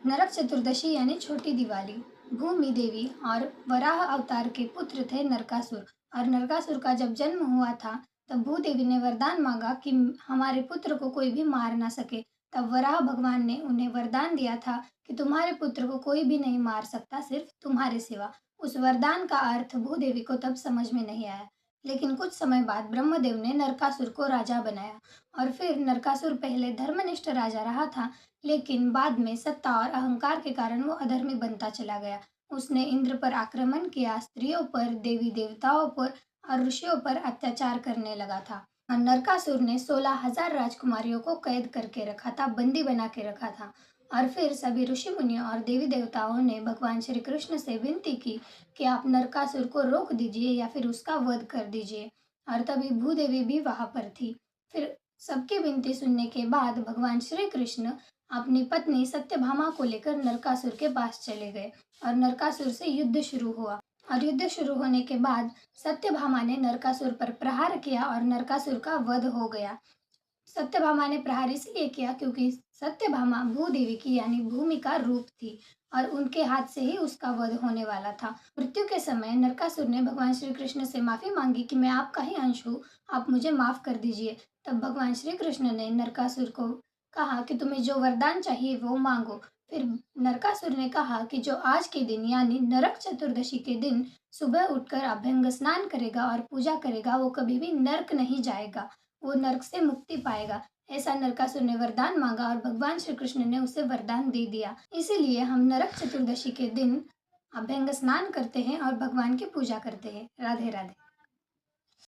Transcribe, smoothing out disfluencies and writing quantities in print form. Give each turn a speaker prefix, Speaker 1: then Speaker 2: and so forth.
Speaker 1: नरक चतुर्दशी यानी छोटी दिवाली। भूमि देवी और वराह अवतार के पुत्र थे नरकासुर। और नरकासुर का जब जन्म हुआ था तब भूदेवी ने वरदान मांगा कि हमारे पुत्र को कोई भी मार ना सके। तब वराह भगवान ने उन्हें वरदान दिया था कि तुम्हारे पुत्र को कोई भी नहीं मार सकता, सिर्फ तुम्हारे सिवा। उस वरदान का अर्थ भूदेवी को तब समझ में नहीं आया। लेकिन कुछ समय बाद ब्रह्मदेव ने नरकासुर को राजा बनाया। और फिर नरकासुर पहले धर्मनिष्ठ राजा रहा था, लेकिन बाद में सत्ता और अहंकार के कारण वो अधर्मी बनता चला गया। उसने इंद्र पर आक्रमण किया, स्त्रियों पर, देवी देवताओं पर और ऋषियों पर अत्याचार करने लगा था। और नरकासुर ने 16,000 राजकुमारियों को कैद करके रखा था, बंदी बना के रखा था। और फिर सभी ऋषि मुनियों और देवी देवताओं ने भगवान श्री कृष्ण से विनती की कि आप नरकासुर को रोक दीजिए या फिर उसका वध कर दीजिए। और तभी भूदेवी भी वहां पर थी। फिर सबकी विनती सुनने के बाद भगवान श्री कृष्ण अपनी पत्नी सत्यभामा को लेकर नरकासुर के पास चले गए और नरकासुर से युद्ध शुरू हुआ। और युद्ध शुरू होने के बाद सत्यभामा ने नरकासुर पर प्रहार किया और नरकासुर का वध हो गया। सत्यभामा ने प्रहार इसलिए किया क्योंकि सत्यभामा भूदेवी की यानी भूमि का रूप थी और उनके हाथ से ही उसका वध होने वाला था। मृत्यु के समय नरकासुर ने भगवान श्री कृष्ण से माफी मांगी कि मैं आपका ही अंश हूँ, आप मुझे माफ कर दीजिए। तब भगवान श्री कृष्ण ने नरकासुर को कहा कि तुम्हें जो वरदान चाहिए वो मांगो। फिर नरकासुर ने कहा कि जो आज के दिन यानी नरक चतुर्दशी के दिन सुबह उठकर अभ्यंग स्नान करेगा और पूजा करेगा, वो कभी भी नरक नहीं जाएगा, वो नरक से मुक्ति पाएगा। ऐसा नरकासुर ने वरदान मांगा और भगवान श्री कृष्ण ने उसे वरदान दे दिया। इसीलिए हम नरक चतुर्दशी के दिन अभ्यंग स्नान करते हैं और भगवान की पूजा करते हैं। राधे राधे।